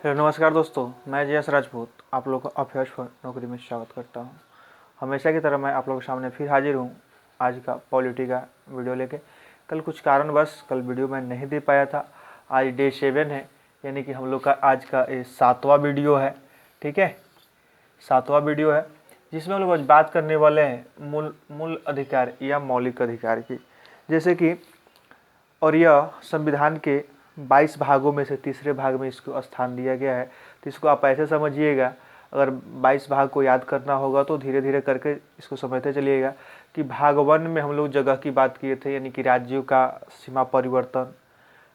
Hello नमस्कार दोस्तों, मैं जयस राजपूत आप लोगों को अभ्यास फॉर नौकरी में स्वागत करता हूं। हमेशा की तरह मैं आप लोगों के सामने फिर हाजिर हूं आज का पॉलिटी का वीडियो लेके। कल कुछ कारणवश कल वीडियो मैं नहीं दे पाया था। आज डे 7 है, यानी कि हम लोग का आज का 7वां वीडियो है। ठीक है, 7वां वीडियो है जिसमें हम लोग आज बात करने वाले हैं मूल अधिकार या मौलिक अधिकार की। जैसे कि और यह संविधान के 22 भागों में से तीसरे भाग में इसको स्थान दिया गया है। तो इसको आप ऐसे समझिएगा, अगर 22 भाग को याद करना होगा तो धीरे धीरे करके इसको समझते चलिएगा कि भाग 1 में हम लोग जगह की बात किए थे, यानी कि राज्यों का सीमा परिवर्तन,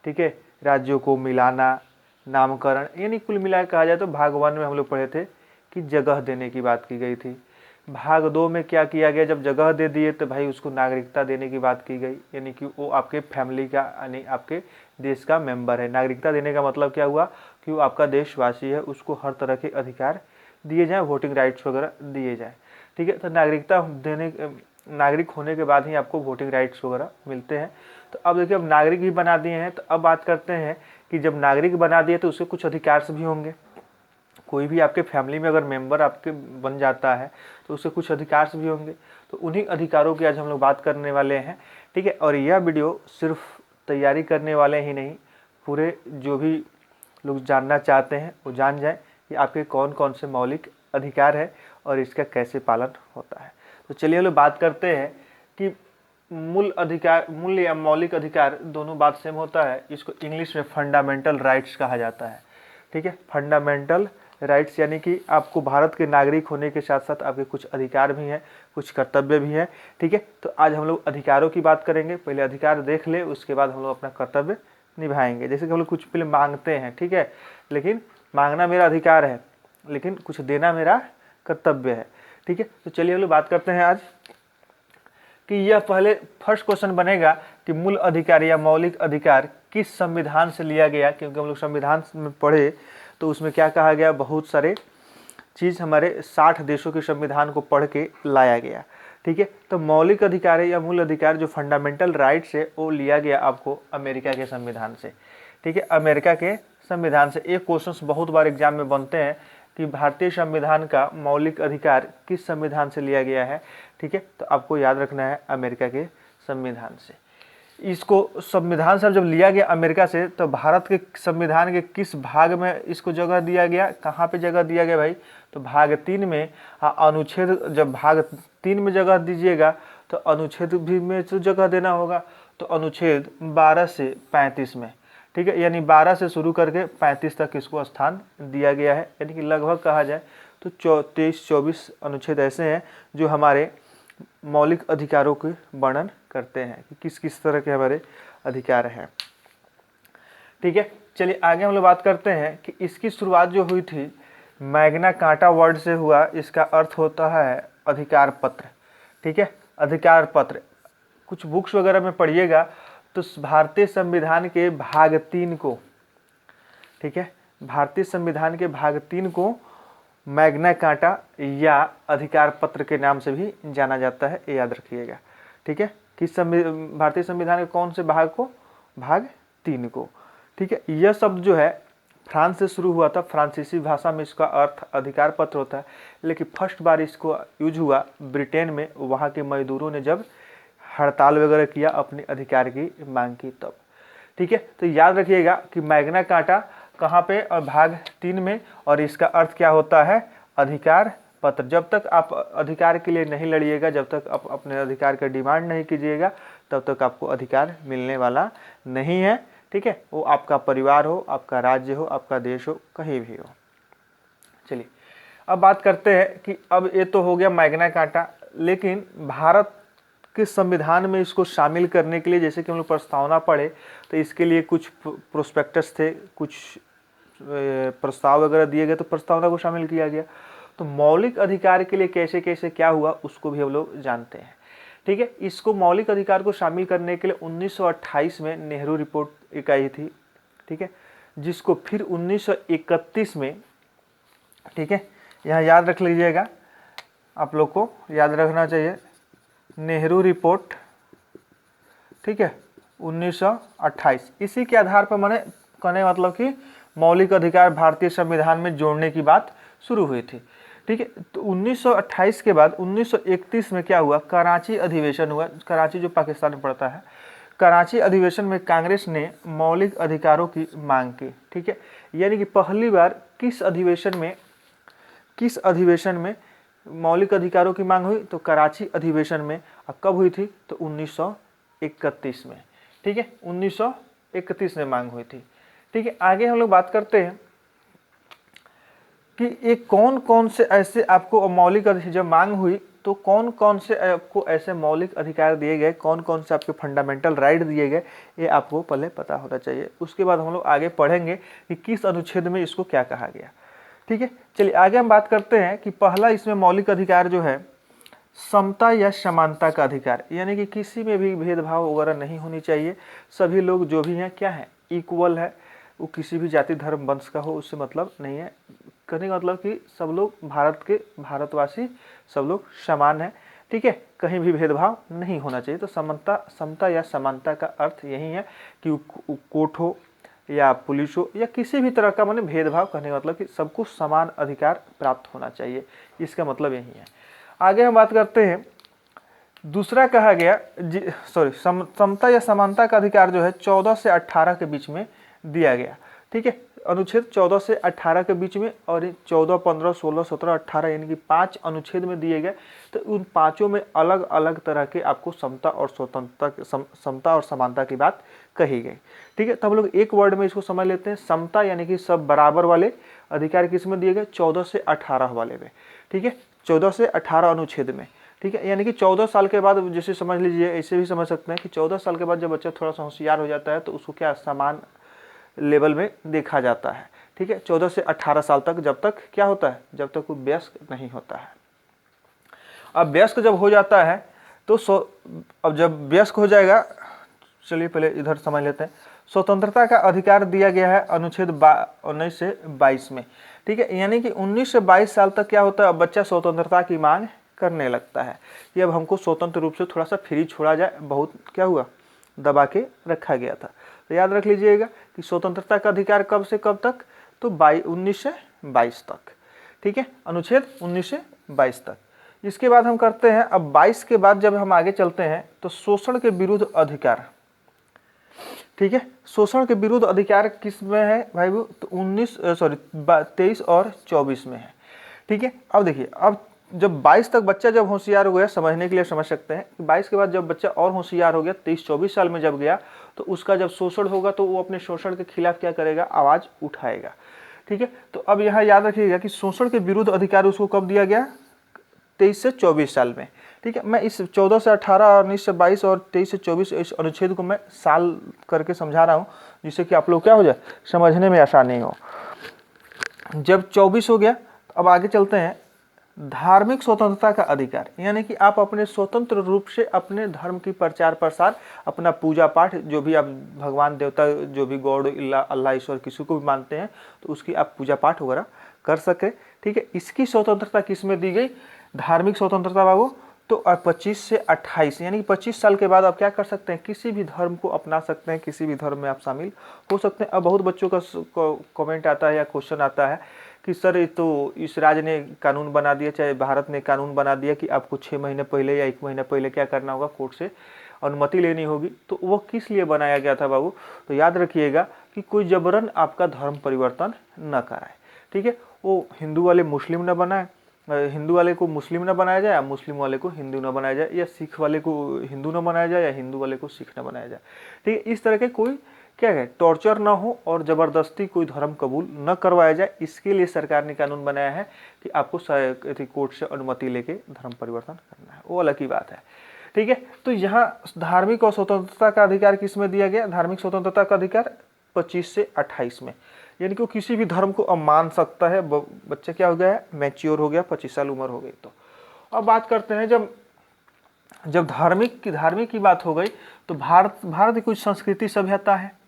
ठीक है, राज्यों को मिलाना, नामकरण, यानी कुल मिला कहा जाए तो भाग 1 में हम लोग पढ़े थे कि जगह देने की बात की गई थी। भाग 2 में क्या किया गया, जब जगह दे दिए तो भाई उसको नागरिकता देने की बात की गई, यानी कि वो आपके फैमिली का यानी आपके देश का मेंबर है। नागरिकता देने का मतलब क्या हुआ कि वो आपका देशवासी है, उसको हर तरह के अधिकार दिए जाएँ, वोटिंग राइट्स वगैरह दिए जाएँ। ठीक है, तो नागरिकता देने नागरिक होने के बाद ही आपको वोटिंग राइट्स वगैरह मिलते हैं। तो अब देखिए, अब नागरिक भी बना दिए हैं, तो अब बात करते हैं कि जब नागरिक बना दिए तो उसके कुछ अधिकार भी होंगे। कोई भी आपके फैमिली में अगर मेंबर आपके बन जाता है तो उसके कुछ अधिकार भी होंगे। तो उन्हीं अधिकारों की आज हम लोग बात करने वाले हैं। ठीक है, और यह वीडियो सिर्फ तैयारी करने वाले ही नहीं, पूरे जो भी लोग जानना चाहते हैं वो जान जाएं कि आपके कौन कौन से मौलिक अधिकार है और इसका कैसे पालन होता है। तो चलिए हम लोग बात करते हैं कि मूल या मौलिक अधिकार दोनों बात सेम होता है। इसको इंग्लिश में फंडामेंटल राइट्स कहा जाता है। ठीक है, फंडामेंटल राइट्स यानी कि आपको भारत के नागरिक होने के साथ साथ आपके कुछ अधिकार भी हैं, कुछ कर्तव्य भी हैं। ठीक है, तो आज हम लोग अधिकारों की बात करेंगे। पहले अधिकार देख ले, उसके बाद हम लोग अपना कर्तव्य निभाएंगे। जैसे कि हम लोग कुछ पहले मांगते हैं, ठीक है, लेकिन मांगना मेरा अधिकार है, लेकिन कुछ देना मेरा कर्तव्य है। ठीक है, तो चलिए हम लोग बात करते हैं आज कि यह पहले फर्स्ट क्वेश्चन बनेगा कि मूल अधिकार या मौलिक अधिकार किस संविधान से लिया गया। क्योंकि हम लोग संविधान में पढ़े तो उसमें क्या कहा गया, बहुत सारे चीज़ हमारे 60 देशों के संविधान को पढ़ के लाया गया। ठीक है, तो मौलिक अधिकार या मूल अधिकार जो फंडामेंटल राइट्स है वो लिया गया आपको अमेरिका के संविधान से। ठीक है, अमेरिका के संविधान से। एक क्वेश्चन बहुत बार एग्जाम में बनते हैं कि भारतीय संविधान का मौलिक अधिकार किस संविधान से लिया गया है। ठीक है, तो आपको याद रखना है अमेरिका के संविधान से। इसको संविधान से जब लिया गया अमेरिका से, तो भारत के संविधान के किस भाग में इसको जगह दिया गया, कहाँ पे जगह दिया गया भाई, तो भाग 3 में। अनुच्छेद, जब भाग 3 में जगह दीजिएगा तो अनुच्छेद भी में तो जगह देना होगा। तो अनुच्छेद 12 से 35 में, ठीक है, यानी 12 से शुरू करके 35 तक इसको स्थान दिया गया है। यानी कि लगभग कहा जाए तो 23-24 अनुच्छेद ऐसे हैं जो हमारे मौलिक अधिकारों के वर्णन करते हैं कि किस किस तरह के हमारे अधिकार हैं। ठीक है, चलिए आगे हम लोग बात करते हैं कि इसकी शुरुआत जो हुई थी मैग्ना कार्टा वर्ड से हुआ। इसका अर्थ होता है अधिकार पत्र। ठीक है, अधिकार पत्र कुछ बुक्स वगैरह में पढ़िएगा तो भारतीय संविधान के भाग 3 को, ठीक है, भारतीय संविधान के भाग 3 को मैग्ना कार्टा या अधिकार पत्र के नाम से भी जाना जाता है, ये याद रखिएगा। ठीक है, किस भारतीय संविधान के कौन से भाग को, भाग 3 को। ठीक है, यह शब्द जो है फ्रांस से शुरू हुआ था। फ्रांसीसी भाषा में इसका अर्थ अधिकार पत्र होता है, लेकिन फर्स्ट बार इसको यूज हुआ ब्रिटेन में। वहाँ के मजदूरों ने जब हड़ताल वगैरह किया, अपने अधिकार की मांग की तब। ठीक है, तो याद रखिएगा कि मैग्ना कार्टा कहाँ पे, और भाग 3 में, और इसका अर्थ क्या होता है, अधिकार पत्र। जब तक आप अधिकार के लिए नहीं लड़िएगा, जब तक आप अपने अधिकार का डिमांड नहीं कीजिएगा, तब तक आपको अधिकार मिलने वाला नहीं है। ठीक है, वो आपका परिवार हो, आपका राज्य हो, आपका देश हो, कहीं भी हो। चलिए अब बात करते हैं कि अब ये तो हो गया मैग्ना कार्टा, लेकिन भारत के संविधान में इसको शामिल करने के लिए, जैसे कि हम लोग प्रस्तावना पढ़े तो इसके लिए कुछ प्रोस्पेक्टस थे, कुछ प्रस्ताव वगैरह दिए गए, तो प्रस्तावना को शामिल किया गया। तो मौलिक अधिकार के लिए कैसे कैसे क्या हुआ उसको भी हम लोग जानते हैं। ठीक है, इसको मौलिक अधिकार को शामिल करने के लिए 1928 में नेहरू रिपोर्ट एक आई थी। ठीक है, जिसको फिर 1931 में, ठीक है, यहाँ याद रख लीजिएगा, आप लोग को याद रखना चाहिए, नेहरू रिपोर्ट, ठीक है, 1928। इसी के आधार पर मैंने कहने मतलब कि मौलिक अधिकार भारतीय संविधान में जोड़ने की बात शुरू हुई थी। ठीक है, तो 1928 के बाद 1931 में क्या हुआ, कराची अधिवेशन हुआ। कराची जो पाकिस्तान में पड़ता है, कराची अधिवेशन में कांग्रेस ने मौलिक अधिकारों की मांग की। ठीक है, यानी कि पहली बार किस अधिवेशन में मौलिक अधिकारों की मांग हुई, तो कराची अधिवेशन में। कब हुई थी, तो 1931 में। ठीक है, 1931 में मांग हुई थी। ठीक है, आगे हम लोग बात करते हैं कि ये कौन कौन से ऐसे आपको मौलिक जब मांग हुई तो कौन कौन से आपको ऐसे मौलिक अधिकार दिए गए, कौन कौन से आपके फंडामेंटल राइट दिए गए, ये आपको पहले पता होना चाहिए। उसके बाद हम लोग आगे पढ़ेंगे कि किस अनुच्छेद में इसको क्या कहा गया। ठीक है, चलिए आगे हम बात करते हैं कि पहला इसमें मौलिक अधिकार जो है समता या समानता का अधिकार, यानी कि किसी में भी भेदभाव वगैरह नहीं होनी चाहिए। सभी लोग जो भी हैं क्या है, इक्वल है। वो किसी भी जाति धर्म वंश का हो उससे मतलब नहीं है। कहने का मतलब कि सब लोग भारतवासी सब लोग समान है। ठीक है, कहीं भी भेदभाव नहीं होना चाहिए। तो समता या समानता का अर्थ यही है कि कोर्ट हो या पुलिस हो या किसी भी तरह का माने भेदभाव, कहने का मतलब कि सबको समान अधिकार प्राप्त होना चाहिए, इसका मतलब यही है। आगे हम बात करते हैं, दूसरा कहा गया समता या समानता का अधिकार जो है 14 से 18 के बीच में दिया गया। ठीक है, अनुच्छेद 14 से 18 के बीच में, और 14, 15, 16, 17, 18 यानी कि 5 अनुच्छेद में दिए गए। तो उन पांचों में अलग अलग तरह के आपको समता और स्वतंत्रता, समता और समानता की बात कही गई। ठीक है, तो हम लोग एक वर्ड में इसको समझ लेते हैं। समता यानी कि सब बराबर वाले अधिकार किस में दिए गए, 14 से 18 वाले में। ठीक है, 14 से 18 अनुच्छेद में। ठीक है, यानी कि 14 साल के बाद, जैसे समझ लीजिए, ऐसे भी समझ सकते हैं कि 14 साल के बाद जब बच्चा थोड़ा सा होशियार हो जाता है तो उसको क्या समान लेवल में देखा जाता है। ठीक है, 14 से 18 साल तक, जब तक क्या होता है, जब तक वो वयस्क नहीं होता है। अब वयस्क जब हो जाता है तो अब जब वयस्क हो जाएगा, चलिए पहले इधर समझ लेते हैं। स्वतंत्रता का अधिकार दिया गया है अनुच्छेद 19 से 22 में। ठीक है, यानी कि 19 से 22 साल तक क्या होता है, बच्चा स्वतंत्रता की मांग करने लगता है कि अब हमको स्वतंत्र रूप से थोड़ा सा फ्री छोड़ा जाए। बहुत क्या हुआ, दबा के रखा गया था। तो याद रख लीजिएगा कि स्वतंत्रता का अधिकार कब से कब तक, तो 19 से 22 तक। ठीक है, अनुच्छेद 19 से 22 तक। इसके बाद हम करते हैं, अब 22 के बाद जब हम आगे चलते हैं तो शोषण के विरुद्ध अधिकार। ठीक है, शोषण के विरुद्ध अधिकार किस में है भाई, वो तो 23 और 24 में है। ठीक है, अब देखिए, अब जब 22 तक बच्चा जब होशियार हो गया, समझने के लिए समझ सकते हैं कि 22 के बाद जब बच्चा और होशियार हो गया, 23-24 साल में जब गया, तो उसका जब शोषण होगा तो वो अपने शोषण के खिलाफ क्या करेगा, आवाज उठाएगा। ठीक है, तो अब यहाँ याद रखिएगा कि शोषण के विरुद्ध अधिकार उसको कब दिया गया, 23 से 24 साल में। ठीक है, मैं इस 14 से 18, 19 से 22 और 23 से 24 इस अनुच्छेद को मैं साल करके समझा रहा हूँ, जिससे कि आप लोग क्या हो जाए, समझने में आसानी हो। जब 24 हो गया, अब आगे चलते हैं, धार्मिक स्वतंत्रता का अधिकार, यानी कि आप अपने स्वतंत्र रूप से अपने धर्म की प्रचार प्रसार, अपना पूजा पाठ, जो भी आप भगवान देवता, जो भी गॉड, अल्लाह, ईश्वर किसी को भी मानते हैं, तो उसकी आप पूजा पाठ वगैरह कर सके। ठीक है, इसकी स्वतंत्रता किस में दी गई, धार्मिक स्वतंत्रता बाबू, तो 25 से 28 यानी कि 25 साल के बाद आप क्या कर सकते हैं, किसी भी धर्म को अपना सकते हैं, किसी भी धर्म में आप शामिल हो सकते हैं। अब बहुत बच्चों का कमेंट आता है या क्वेश्चन आता है कि सर तो इस राज्य ने कानून बना दिया, चाहे भारत ने कानून बना दिया कि आपको 6 महीने पहले या 1 महीना पहले क्या करना होगा, कोर्ट से अनुमति लेनी होगी। तो वो किस लिए बनाया गया था बाबू, तो याद रखिएगा कि कोई जबरन आपका धर्म परिवर्तन न कराए। ठीक है, वो हिंदू वाले मुस्लिम न बनाए, हिंदू वाले को मुस्लिम न बनाया जाए, या मुस्लिम वाले को हिंदू न बनाया जाए, या सिख वाले को हिंदू न बनाया जाए, या हिंदू वाले को सिख न बनाया जाए। ठीक है, इस तरह के कोई क्या है, टॉर्चर ना हो और ज़बरदस्ती कोई धर्म कबूल न करवाया जाए। इसके लिए सरकार ने कानून बनाया है कि आपको कोर्ट से अनुमति लेके धर्म परिवर्तन करना है, वो अलग की बात है। ठीक है, तो यहाँ धार्मिक और स्वतंत्रता का अधिकार किस में दिया गया, धार्मिक स्वतंत्रता का अधिकार 25 से 28 में, यानी कि वो किसी भी धर्म को अब मान सकता है। बच्चा क्या हो गया है, मैच्योर हो गया, 25 साल उम्र हो गई। तो अब बात करते हैं, जब धार्मिक की बात हो गई, तो भारत की कुछ संस्कृति सभ्यता है।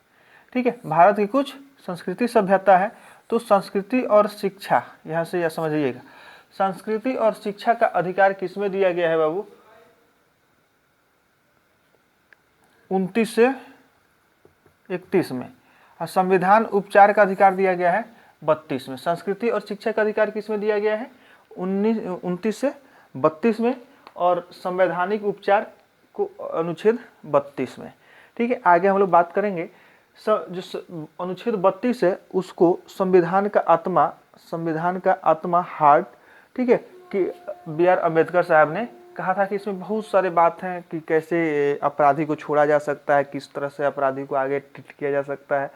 ठीक है, भारत की कुछ संस्कृति सभ्यता है। तो संस्कृति और शिक्षा, यहाँ से यह समझिएगा, संस्कृति और शिक्षा का अधिकार किसमें दिया गया है बाबू, 29 से 31 में। संविधान उपचार का अधिकार दिया गया है 32 में। संस्कृति और शिक्षा का अधिकार किसमें दिया गया है 29 से 32 में, और संवैधानिक उपचार को अनुच्छेद 32 में। ठीक है, आगे हम लोग बात करेंगे जो अनुच्छेद 32 है उसको संविधान का आत्मा हार्ट, ठीक है, कि B.R. अम्बेडकर साहब ने कहा था कि इसमें बहुत सारे बात हैं कि कैसे अपराधी को छोड़ा जा सकता है, किस तरह से अपराधी को आगे ट्रीट किया जा सकता है।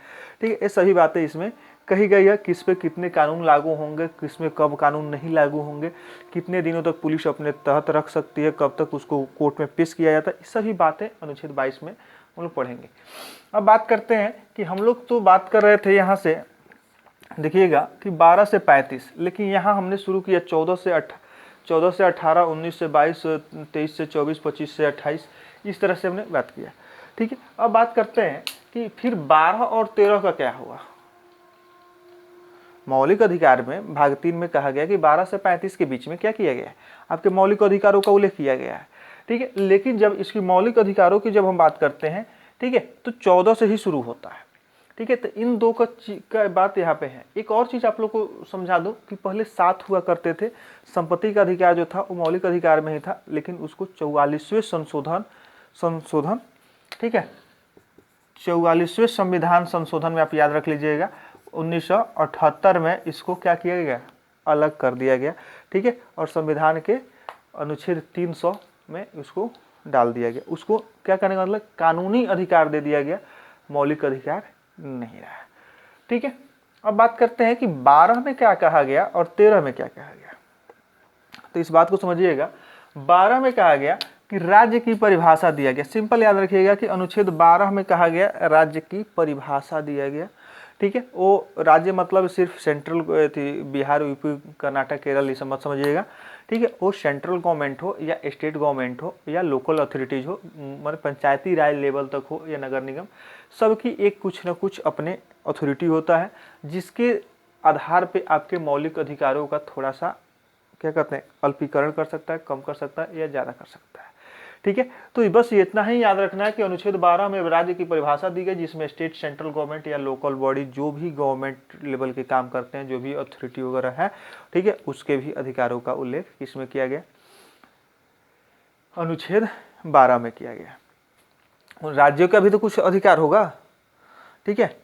ठीक है, ये सभी बातें इसमें कही गई है। किस पे कितने कानून लागू होंगे, किस में कब कानून नहीं लागू होंगे, कितने दिनों तक पुलिस अपने तहत रख सकती है, कब तक उसको कोर्ट में पेश किया जाता है, ये सभी बातें अनुच्छेद 22 में हम लोग पढ़ेंगे। अब बात करते हैं कि हम लोग तो बात कर रहे थे यहाँ से देखिएगा कि 12 से 35, लेकिन यहाँ हमने शुरू किया 14 से 18, 19 से 22, 23 से 24, 25 से 28, इस तरह से हमने बात किया। ठीक है, अब बात करते हैं कि फिर 12 और 13 का क्या हुआ। मौलिक अधिकार में भाग 3 में कहा गया कि 12 से 35 के बीच में क्या किया गया है, आपके मौलिक अधिकारों का उल्लेख किया गया है। ठीक है, लेकिन जब इसकी मौलिक अधिकारों की जब हम बात करते हैं, ठीक है, तो 14 से ही शुरू होता है। ठीक है, तो इन दो का बात यहाँ पे है। एक और चीज़ आप लोग को समझा दूं कि पहले 7 हुआ करते थे। संपत्ति का अधिकार जो था वो मौलिक अधिकार में ही था, लेकिन उसको 44वें संशोधन, ठीक है, 44वें संविधान संशोधन में आप याद रख लीजिएगा, 1978 में इसको क्या किया गया, अलग कर दिया गया। ठीक है, और संविधान के अनुच्छेद 300 में उसको डाल दिया गया। उसको क्या करने का मतलब कानूनी अधिकार दे दिया गया, मौलिक अधिकार नहीं रहा। ठीक है, अब बात करते हैं कि 12 में क्या कहा गया और 13 में क्या कहा गया। तो इस बात को समझिएगा, 12 में कहा गया कि राज्य की परिभाषा दिया गया। सिंपल याद रखिएगा कि अनुच्छेद 12 में कहा गया राज्य की परिभाषा दिया गया। ठीक है, वो राज्य मतलब सिर्फ सेंट्रल बिहार, यूपी, कर्नाटक, केरल, ये सब मत समझिएगा। ठीक है, वो सेंट्रल गवर्नमेंट हो या स्टेट गवर्नमेंट हो या लोकल अथॉरिटीज हो, मतलब पंचायती राज लेवल तक हो या नगर निगम, सबकी एक कुछ न कुछ अपने अथॉरिटी होता है, जिसके आधार पे आपके मौलिक अधिकारों का थोड़ा सा क्या कहते हैं अल्पीकरण कर सकता है, कम कर सकता है या ज़्यादा कर सकता है। ठीक है, तो बस इतना ही याद रखना है कि अनुच्छेद 12 में राज्य की परिभाषा दी गई, जिसमें स्टेट, सेंट्रल गवर्नमेंट या लोकल बॉडी जो भी गवर्नमेंट लेवल के काम करते हैं, जो भी अथॉरिटी वगैरह है, ठीक है, उसके भी अधिकारों का उल्लेख किसमें किया गया, अनुच्छेद 12 में किया गया। राज्यों का भी तो कुछ अधिकार होगा। ठीक है,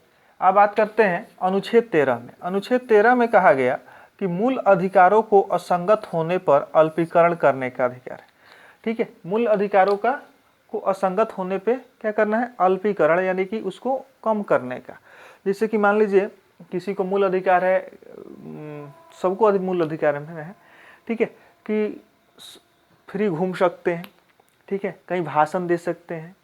अब बात करते हैं अनुच्छेद 13 में। अनुच्छेद 13 में कहा गया कि मूल अधिकारों को असंगत होने पर अल्पीकरण करने का अधिकार है। ठीक है, मूल अधिकारों को असंगत होने पे क्या करना है, अल्पीकरण, यानी कि उसको कम करने का। जैसे कि मान लीजिए किसी को मूल अधिकार है, सबको मूल अधिकार है, ठीक है, कि फ्री घूम सकते हैं, ठीक है, कहीं भाषण दे सकते हैं,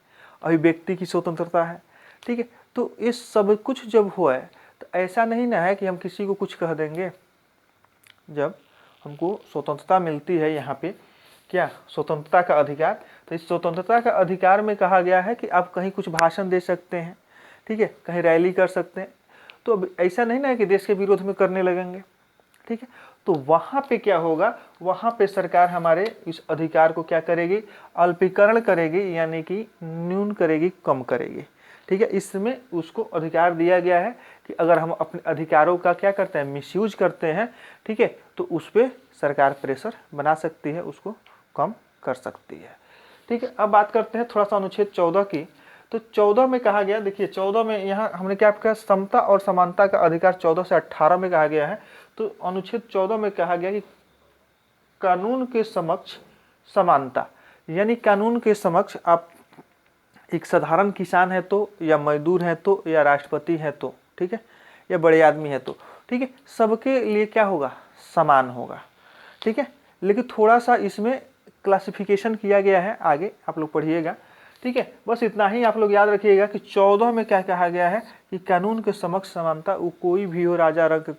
अभिव्यक्ति की स्वतंत्रता है। ठीक है, तो ये सब कुछ जब हुआ है तो ऐसा नहीं ना है कि हम किसी को कुछ कह देंगे। जब हमको स्वतंत्रता मिलती है यहाँ पे क्या, स्वतंत्रता का अधिकार, तो इस स्वतंत्रता का अधिकार में कहा गया है कि आप कहीं कुछ भाषण दे सकते हैं, ठीक है, कहीं रैली कर सकते हैं। तो अब ऐसा नहीं ना है कि देश के विरोध में करने लगेंगे। ठीक है, तो वहाँ पे क्या होगा, वहाँ पे सरकार हमारे इस अधिकार को क्या करेगी, अल्पीकरण करेगी, यानी कि न्यून करेगी, कम करेगी। ठीक है, इसमें उसको अधिकार दिया गया है कि अगर हम अपने अधिकारों का क्या करते हैं, मिसयूज करते हैं, ठीक है, तो उस पर सरकार प्रेशर बना सकती है, उसको कम कर सकती है। ठीक है, अब बात करते हैं थोड़ा सा अनुच्छेद 14 की। तो 14 में कहा गया, देखिए 14 में यहाँ हमने क्या कहा, समता और समानता का अधिकार 14 से 18 में कहा गया है। तो अनुच्छेद 14 में कहा गया कि कानून के समक्ष समानता, यानी कानून के समक्ष आप एक साधारण किसान है तो, या मजदूर है तो, या राष्ट्रपति है तो, ठीक है, या बड़े आदमी है तो, ठीक है, सबके लिए क्या होगा, समान होगा। ठीक है, लेकिन थोड़ा सा इसमें क्लासिफिकेशन किया गया है, आगे आप लोग पढ़िएगा। ठीक है, बस इतना ही आप लोग याद रखिएगा कि 14 में क्या कहा गया है कि कानून के समक्ष समानता, वो कोई भी हो, राजा रंग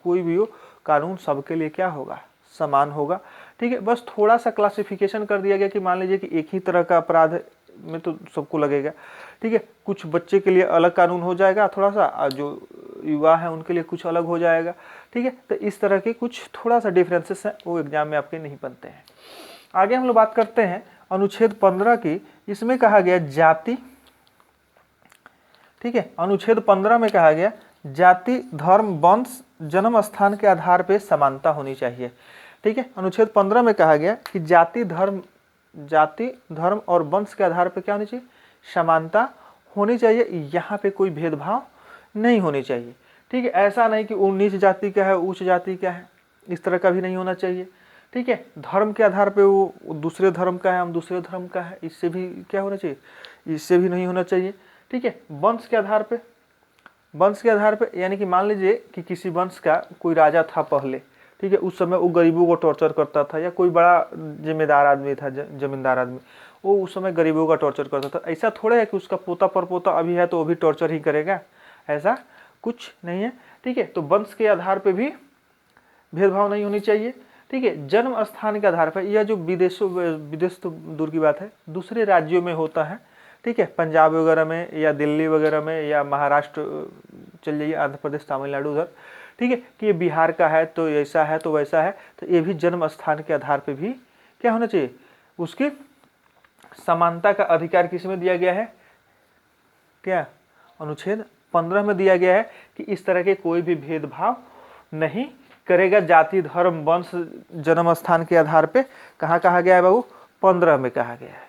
कोई भी हो, कानून सबके लिए क्या होगा, समान होगा। ठीक है, बस थोड़ा सा क्लासिफिकेशन कर दिया गया कि मान लीजिए कि एक ही तरह का अपराध में तो सबको लगेगा। ठीक है, कुछ बच्चे के लिए अलग कानून हो जाएगा, थोड़ा सा जो युवा है उनके लिए कुछ अलग हो जाएगा। ठीक है, तो इस तरह के कुछ थोड़ा सा डिफरेंसेस हैं, वो एग्जाम में आपके नहीं बनते हैं। आगे हम लोग बात करते हैं अनुच्छेद 15 की। इसमें कहा गया जाति, ठीक है। अनुच्छेद 15 में कहा गया जाति धर्म वंश जन्म स्थान के आधार पर समानता होनी चाहिए। ठीक है, अनुच्छेद 15 में कहा गया कि जाति धर्म और वंश के आधार पर क्या होनी चाहिए, समानता होनी चाहिए। यहाँ पे कोई भेदभाव नहीं होनी चाहिए। ठीक है, ऐसा नहीं कि वो नीच जाति का है उच्च जाति का है, इस तरह का भी नहीं होना चाहिए। ठीक है, धर्म के आधार पे वो दूसरे धर्म का है हम दूसरे धर्म का है, इससे भी क्या होना चाहिए, इससे भी नहीं होना चाहिए। ठीक है, वंश के आधार पे यानी कि मान लीजिए कि किसी वंश का कोई राजा था पहले, ठीक है, उस समय वो गरीबों को टॉर्चर करता था, या कोई बड़ा जिम्मेदार आदमी था, जमींदार आदमी, वो उस समय गरीबों का टॉर्चर करता था। ऐसा थोड़ा है कि उसका पोता परपोता अभी है तो वो भी टॉर्चर ही करेगा, ऐसा कुछ नहीं है। ठीक है, तो वंश के आधार पे भी भेदभाव नहीं होनी चाहिए। ठीक है, जन्म स्थान के आधार पर, यह जो विदेश तो दूर की बात है, दूसरे राज्यों में होता है। ठीक है, पंजाब वगैरह में या दिल्ली वगैरह में या महाराष्ट्र चल जाइए, आंध्र प्रदेश तमिलनाडु उधर, ठीक है, कि ये बिहार का है तो ऐसा है तो वैसा है, तो ये भी जन्म स्थान के आधार पे भी क्या होना चाहिए, उसकी समानता का अधिकार किस में दिया गया है, क्या अनुच्छेद 15 में दिया गया है कि इस तरह के कोई भी भेदभाव नहीं करेगा जाति धर्म वंश जन्म स्थान के आधार पे। कहाँ कहा गया है बाबू, 15 में कहा गया है।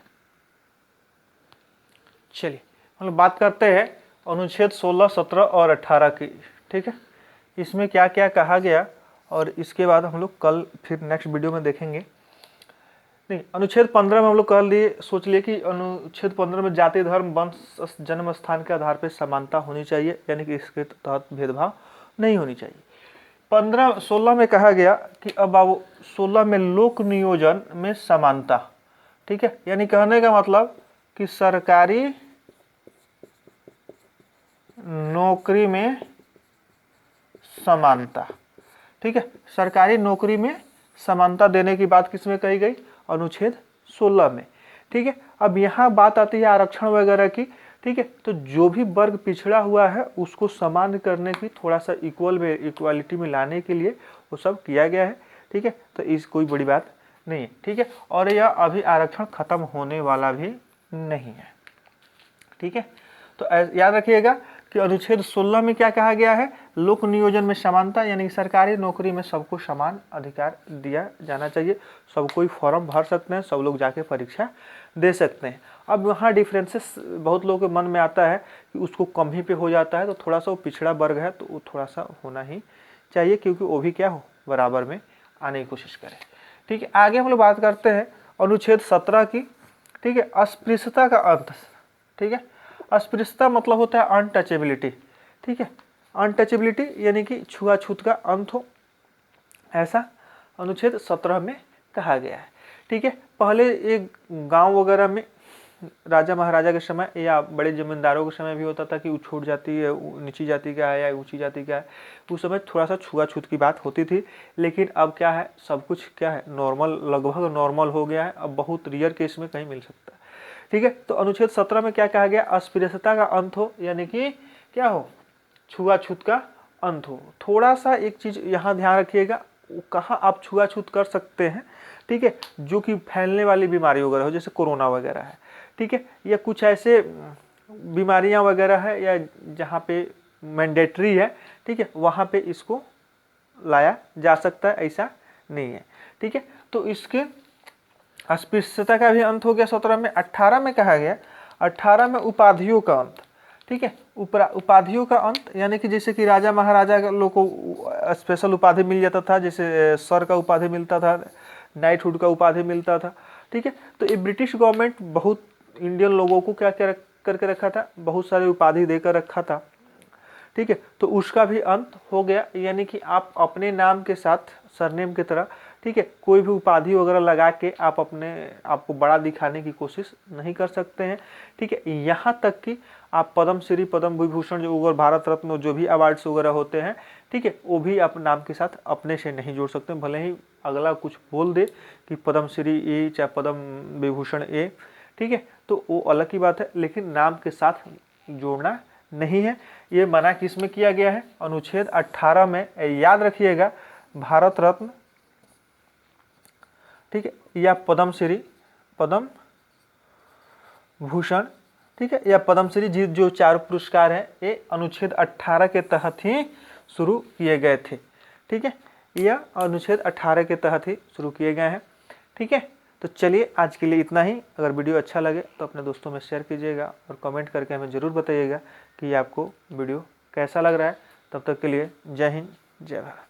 चलिए हम लोग बात करते हैं अनुच्छेद 16, 17 और 18 की। ठीक है, इसमें क्या क्या कहा गया और इसके बाद हम लोग कल फिर नेक्स्ट वीडियो में देखेंगे। नहीं, अनुच्छेद 15 में हम लोग कर लिए, सोच लिए कि अनुच्छेद 15 में जाति धर्म वंश जन्म स्थान के आधार पर समानता होनी चाहिए, यानी कि इसके तहत भेदभाव नहीं होनी चाहिए। 16 में कहा गया कि अब आओ 16 में लोक नियोजन में समानता। ठीक है, यानी कहने का मतलब कि सरकारी नौकरी में समानता। ठीक है, सरकारी नौकरी में समानता देने की बात किसमें कही गई, अनुच्छेद 16 में। ठीक है, अब यहाँ बात आती है आरक्षण वगैरह की। ठीक है, तो जो भी वर्ग पिछड़ा हुआ है उसको समान करने की, थोड़ा सा इक्वालिटी में लाने के लिए वो सब किया गया है। ठीक है, तो इस कोई बड़ी बात नहीं है। ठीक है, और यह अभी आरक्षण खत्म होने वाला भी नहीं है। ठीक है, तो याद रखिएगा कि अनुच्छेद 16 में क्या कहा गया है, लोक नियोजन में समानता, यानी कि सरकारी नौकरी में सबको समान अधिकार दिया जाना चाहिए। सब कोई फॉर्म भर सकते हैं, सब लोग जाके परीक्षा दे सकते हैं। अब वहाँ डिफरेंसेस बहुत लोगों के मन में आता है कि उसको कम ही पे हो जाता है, तो थोड़ा सा वो पिछड़ा वर्ग है तो वो थोड़ा सा होना ही चाहिए, क्योंकि वो भी क्या हो, बराबर में आने की कोशिश करें। ठीक है, आगे हम लोग बात करते हैं अनुच्छेद 17 की। ठीक है, अस्पृश्यता का अंत। ठीक है, अस्पृश्यता मतलब होता है अनटचेबिलिटी। ठीक है, अनटचेबिलिटी यानी कि छुआछूत का अंत हो, ऐसा अनुच्छेद 17 में कहा गया है। ठीक है, पहले एक गांव वगैरह में राजा महाराजा के समय या बड़े जमींदारों के समय भी होता था कि वो छोट जाति है, नीची जाति का है या ऊंची जाति का है, उस समय थोड़ा सा छुआछूत की बात होती थी। लेकिन अब क्या है, सब कुछ क्या है, नॉर्मल, लगभग नॉर्मल हो गया है। अब बहुत रियर केस में कहीं मिल सकता है। ठीक है, तो अनुच्छेद 17 में क्या कहा गया, अस्पृश्यता का अंत हो, यानी कि क्या हो, छुआछूत का अंत हो। थोड़ा सा एक चीज यहाँ ध्यान रखिएगा, कहाँ आप छुआछूत कर सकते हैं। ठीक है, जो कि फैलने वाली बीमारी वगैरह हो, जैसे कोरोना वगैरह है। ठीक है, या कुछ ऐसे बीमारियां वगैरह है या जहाँ पे मैंडेटरी है, ठीक है, वहाँ पे इसको लाया जा सकता है, ऐसा नहीं है। ठीक है, तो इसके अस्पृश्यता का भी अंत हो गया 17 में। 18 में कहा गया, 18 में उपाधियों का अंत। ठीक है, उपाधियों का अंत यानी कि जैसे कि राजा महाराजा लोग को स्पेशल उपाधि मिल जाता था, जैसे सर का उपाधि मिलता था, नाइटहुड का उपाधि मिलता था। ठीक है, तो ये ब्रिटिश गवर्नमेंट बहुत इंडियन लोगों को क्या क्या करके रखा था, बहुत सारी उपाधि देकर रखा था। ठीक है, तो उसका भी अंत हो गया, यानी कि आप अपने नाम के साथ सरनेम की तरह, ठीक है, कोई भी उपाधि वगैरह लगा के आप अपने आपको बड़ा दिखाने की कोशिश नहीं कर सकते हैं। ठीक है, यहाँ तक कि आप पद्मश्री, पद्म विभूषण जो और भारत रत्न जो भी अवार्ड्स वगैरह होते हैं, ठीक है, वो भी आप नाम के साथ अपने से नहीं जोड़ सकते। भले ही अगला कुछ बोल दे कि पद्मश्री ए चाहे पद्म विभूषण ए, ठीक है, तो वो अलग की बात है, लेकिन नाम के साथ जोड़ना नहीं है। ये मना किस में किया गया है, अनुच्छेद 18 में। याद रखिएगा, भारत रत्न, ठीक है, या पद्मश्री, पद्म भूषण, ठीक है। यह पद्मश्री जी जो 4 पुरस्कार हैं ये अनुच्छेद 18 के तहत ही शुरू किए गए थे। ठीक है, यह अनुच्छेद 18 के तहत ही शुरू किए गए हैं। ठीक है, तो चलिए आज के लिए इतना ही। अगर वीडियो अच्छा लगे तो अपने दोस्तों में शेयर कीजिएगा और कमेंट करके हमें ज़रूर बताइएगा कि आपको वीडियो कैसा लग रहा है। तब तक के लिए जय हिंद, जय भारत।